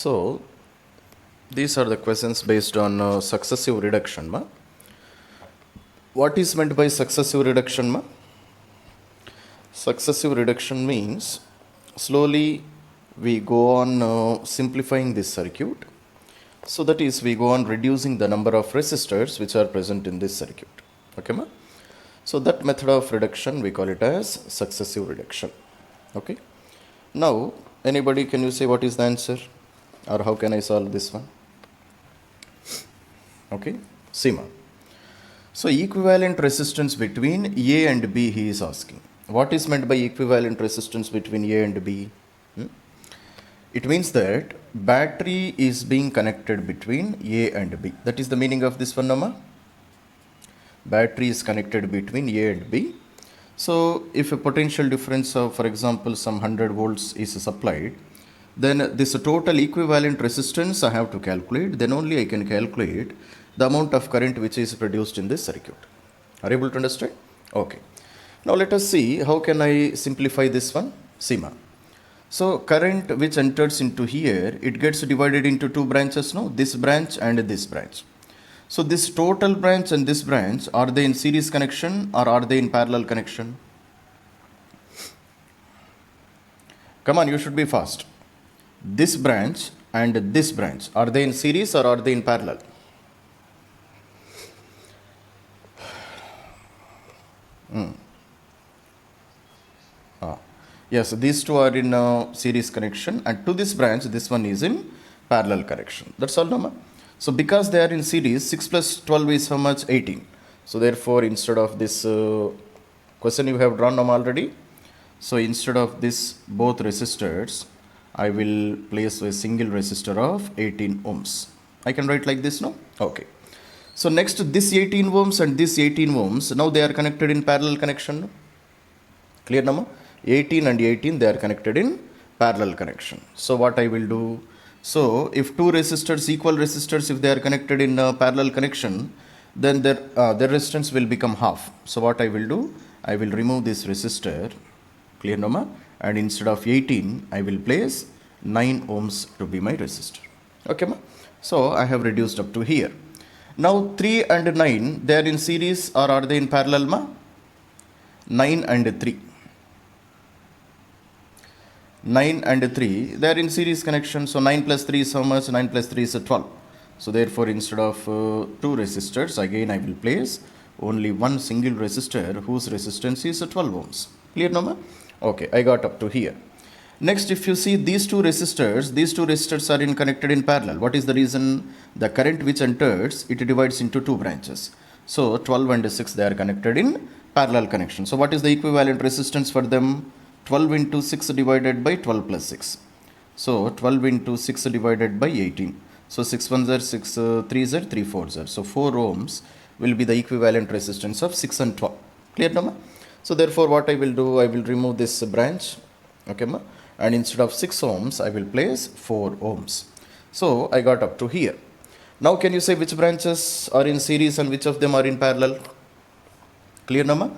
So these are the questions based on successive reduction. What is meant by successive reduction? Successive reduction means slowly we go on simplifying this circuit. So that is, we go on reducing the number of resistors which are present in this circuit. Okay, ma? So that method of reduction we call it as successive reduction. Okay. Now, anybody, can you say what is the answer? Or how can I solve this one? Okay, Seema. So equivalent resistance between A and B he is asking. What is meant by equivalent resistance between A and B? It means that battery is being connected between A and B. That is the meaning of this one, Nama. Battery is connected between A and B. So if a potential difference of, for example, some 100 volts is supplied, then this total equivalent resistance I have to calculate. Then only I can calculate the amount of current which is produced in this circuit. Are you able to understand? Okay. Now let us see how can I simplify this one. Seema. So current which enters into here, it gets divided into two branches, no? This branch and this branch. So this total branch and this branch, are they in series connection or are they in parallel connection? Come on, you should be fast. This branch and this branch, are they in series or are they in parallel? Yes, these two are in series connection, and to this branch, this one is in parallel connection. That's all, Nama. So because they are in series, 6 plus 12 is how much? 18. So therefore, instead of this question you have drawn, Nama, already. So instead of this both resistors, I will place a single resistor of 18 ohms. I can write like this, no? Okay. So next, this 18 ohms and this 18 ohms, now they are connected in parallel connection. Clear, Nama? 18 and 18, they are connected in parallel connection. So what I will do? So if two resistors, equal resistors, if they are connected in parallel connection, then their resistance will become half. So what I will do? I will remove this resistor. Clear, Nama? And instead of 18, I will place 9 ohms to be my resistor. Okay, ma? So I have reduced up to here. Now 3 and 9, they are in series or are they in parallel, ma? 9 and 3. 9 and 3, they are in series connection. So 9 plus 3 is how much? 9 plus 3 is 12. So therefore, instead of two resistors, again I will place only one single resistor whose resistance is 12 ohms. Clear, Nama? Okay, I got up to here. Next, if you see these two resistors are connected in parallel. What is the reason? The current which enters, it divides into two branches. So 12 and 6, they are connected in parallel connection. So what is the equivalent resistance for them? 12 into 6 divided by 12 plus 6. So 12 into 6 divided by 18. So 6 1s are 6, 3s are 3 4s are. So 4 ohms will be the equivalent resistance of 6 and 12. Clear, Nama? So therefore what I will do, I will remove this branch. Okay, ma? And instead of 6 ohms, I will place 4 ohms. So I got up to here. Now can you say which branches are in series and which of them are in parallel? Clear, Nama?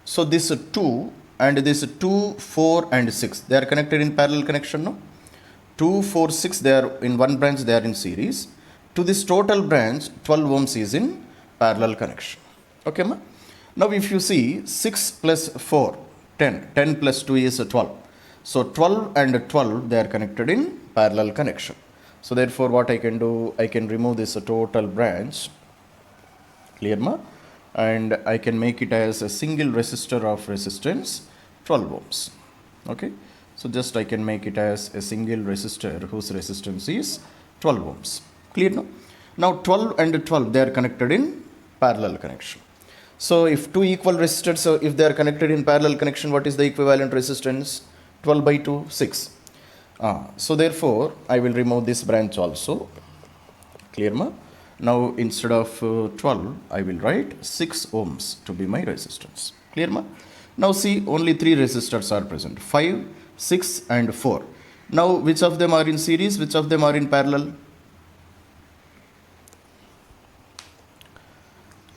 So this 2 and this 2, 4 and 6, they are connected in parallel connection, no? 2, 4, 6, they are in one branch, they are in series. To this total branch, 12 ohms is in parallel connection. Okay, ma? Now if you see 6 plus 4, 10. 10 plus 2 is 12. So 12 and 12, they are connected in parallel connection. So therefore what I can do, I can remove this total branch. Clear, ma? And I can make it as a single resistor of resistance 12 ohms. Okay, so just I can make it as a single resistor whose resistance is 12 ohms. Clear, no? Now 12 and 12, they are connected in parallel connection. So if two equal resistors, if they are connected in parallel connection, what is the equivalent resistance? 12 by 2, 6. So therefore I will remove this branch also. Clear, ma? Now instead of 12, I will write 6 ohms to be my resistance. Clear, ma? Now see, only 3 resistors are present, 5, 6 and 4. Now which of them are in series, which of them are in parallel?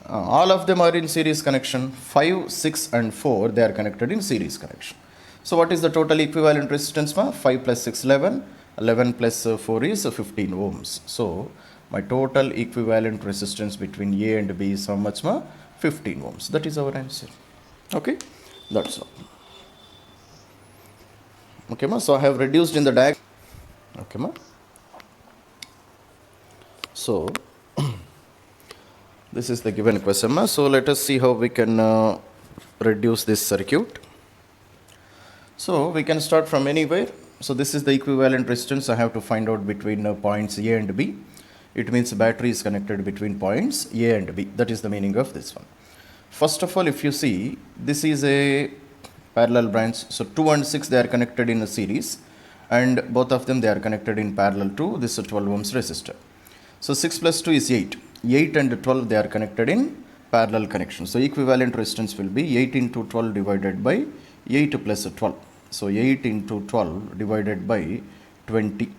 All of them are in series connection. 5, 6 and 4, they are connected in series connection. So what is the total equivalent resistance, ma? 5 plus 6, 11. 11 plus 4 is 15 ohms. So my total equivalent resistance between A and B is how much ma? 15 ohms. That is our answer. Okay, that's all. Okay ma, so I have reduced in the diagram. Okay ma. So this is the given question ma. So let us see how we can reduce this circuit. So we can start from anywhere. So this is the equivalent resistance I have to find out between points A and B. It means battery is connected between points A and B. That is the meaning of this one. First of all, if you see, this is a parallel branch. So 2 and 6, they are connected in a series, and both of them, they are connected in parallel to this 12 ohms resistor. So 6 plus 2 is 8. 8 and 12, they are connected in parallel connection. So equivalent resistance will be 8 into 12 divided by 8 plus 12. So 8 into 12 divided by 20.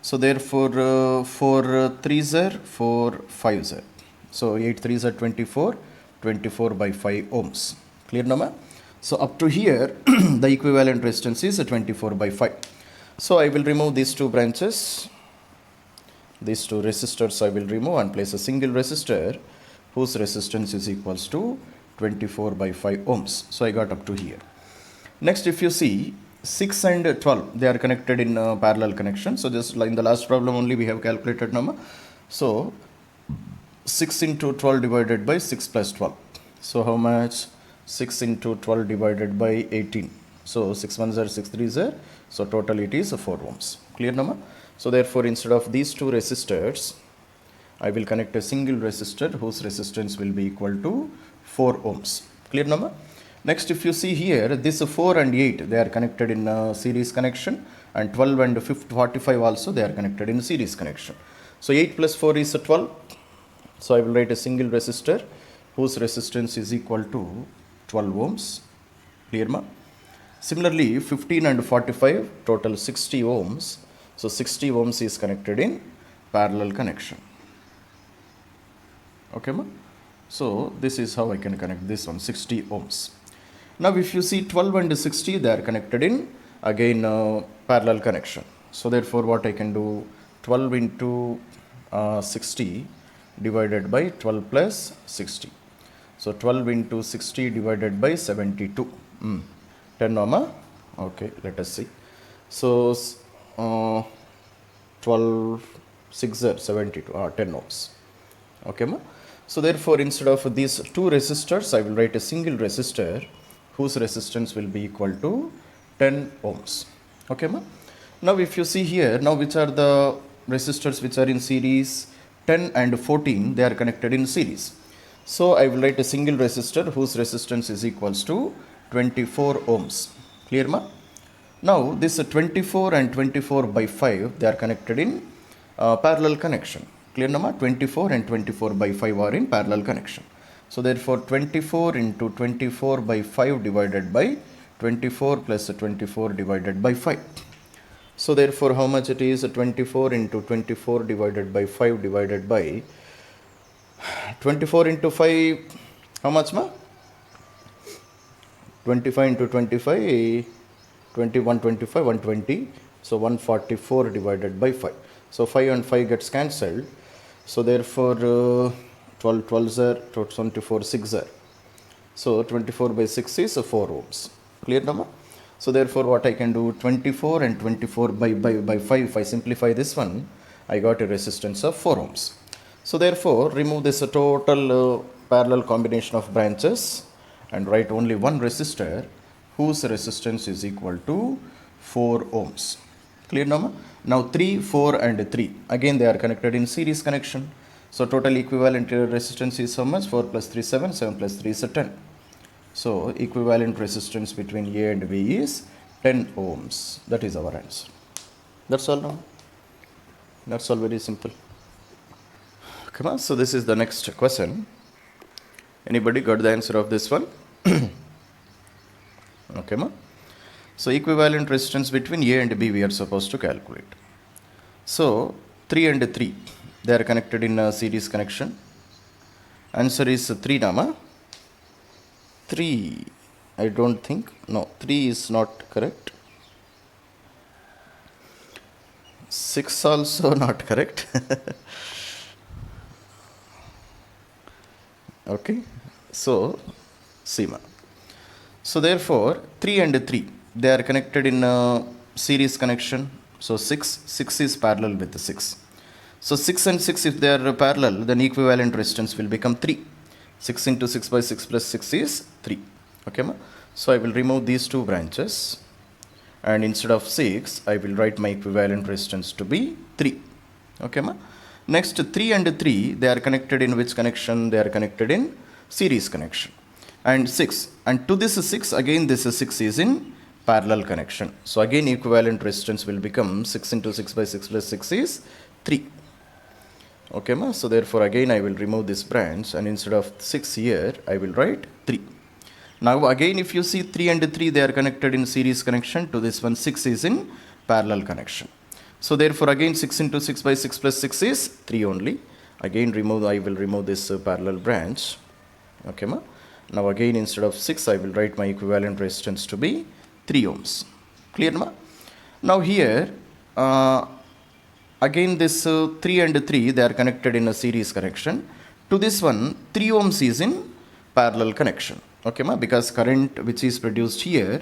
So therefore 4 3s are 4 5s are. So 8 3s are 24. 24 by 5 ohms. Clear now? So up to here, the equivalent resistance is 24 by 5. So I will remove these two branches. These two resistors I will remove and place a single resistor whose resistance is equals to 24 by 5 ohms. So I got up to here. Next, if you see 6 and 12, they are connected in parallel connection. So just like in the last problem only we have calculated number. So 6 into 12 divided by 6 plus 12. So how much? 6 into 12 divided by 18. So 6 1s are 6 3s are. So total it is 4 ohms. Clear number? So therefore instead of these two resistors, I will connect a single resistor whose resistance will be equal to 4 ohms. Clear number? Next, if you see here, this 4 and 8, they are connected in a series connection, and 12 and 45 also, they are connected in a series connection. So 8 plus 4 is 12. So I will write a single resistor whose resistance is equal to 12 ohms. Clear ma? Similarly, 15 and 45, total 60 ohms. So 60 ohms is connected in parallel connection. Okay ma? So this is how I can connect this one, 60 ohms. Now if you see 12 and 60, they are connected in again parallel connection. So therefore what I can do, 12 into 60 divided by 12 plus 60. So 12 into 60 divided by 72. 10 norma. Okay, let us see. So 12 6 are 72, 10 ohms. Okay ma? So therefore instead of these two resistors, I will write a single resistor whose resistance will be equal to 10 ohms. Okay ma? Now if you see here, now which are the resistors which are in series? 10 and 14, they are connected in series. So I will write a single resistor whose resistance is equals to 24 ohms. Clear ma? Now this 24 and 24 by 5, they are connected in parallel connection. Clear na ma? 24 and 24 by 5 are in parallel connection. So therefore 24 into 24 by 5 divided by 24 plus 24 divided by 5. So therefore how much it is? 24 into 24 divided by 5 divided by 24 into 5, how much ma? 25 into 25, 21, 25, 120. So 144 divided by 5. So 5 and 5 gets cancelled. So therefore 12 12s are 24 6 are. So 24 by 6 is 4 ohms. Clear number? So therefore what I can do, 24 and 24 by 5, if I simplify this one, I got a resistance of 4 ohms. So therefore remove this total parallel combination of branches and write only one resistor whose resistance is equal to 4 ohms. Clear number? Now 3, 4 and 3, again they are connected in series connection. So total equivalent resistance is how much? 4 plus 3 7, 7 plus 3 is 10. So equivalent resistance between A and B is 10 ohms. That is our answer. That's all now. That's all very simple. Come on, so this is the next question. Anybody got the answer of this one? Okay, ma? So equivalent resistance between A and B we are supposed to calculate. So 3 and 3, they are connected in a series connection. Answer is 3 nama. 3, I don't think, no, 3 is not correct. 6 also not correct. Okay, so Seema. So therefore 3 and 3 they are connected in a series connection. So 6 is parallel with the 6. So 6 and 6 if they are parallel, then equivalent resistance will become 3. 6 into 6 by 6 plus 6 is 3. Okay ma? So I will remove these two branches, and instead of 6 I will write my equivalent resistance to be 3. Okay ma? Next 3 and 3 they are connected in which connection? They are connected in series connection. And 6, and to this 6 again this 6 is in parallel connection. So again equivalent resistance will become 6 into 6 by 6 plus 6 is 3. Okay ma? So therefore again I will remove this branch, and instead of 6 here I will write 3. Now again if you see 3 and 3 they are connected in series connection. To this one 6 is in parallel connection. So therefore again 6 into 6 by 6 plus 6 is 3 only. Again I will remove this parallel branch. Okay ma? Now again instead of 6 I will write my equivalent resistance to be 3 ohms. Clear ma? Now here again this 3 and 3 they are connected in a series connection. To this one 3 ohms is in parallel connection. Okay ma? Because current which is produced here,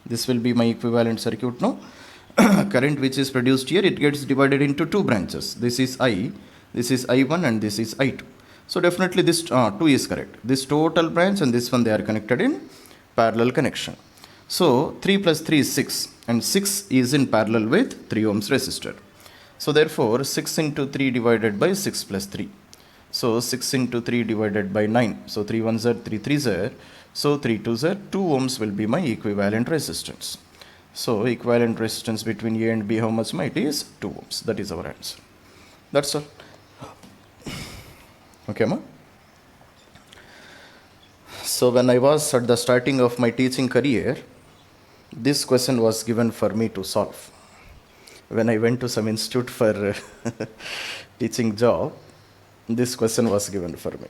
this will be my equivalent circuit, no? Current which is produced here, it gets divided into two branches. This is I, this is I1 and this is I2. So definitely this 2 is correct. This total branch and this one they are connected in parallel connection. So 3 plus 3 is 6, and 6 is in parallel with 3 ohms resistor. So therefore 6 into 3 divided by 6 plus 3. So 6 into 3 divided by 9. So 3 1s are 3 3s are. So 3 2s are 2 ohms will be my equivalent resistance. So equivalent resistance between A and B, how much might is 2 ohms. That is our answer. That's all. Okay ma? So when I was at the starting of my teaching career, this question was given for me to solve. When I went to some institute for teaching job, this question was given for me.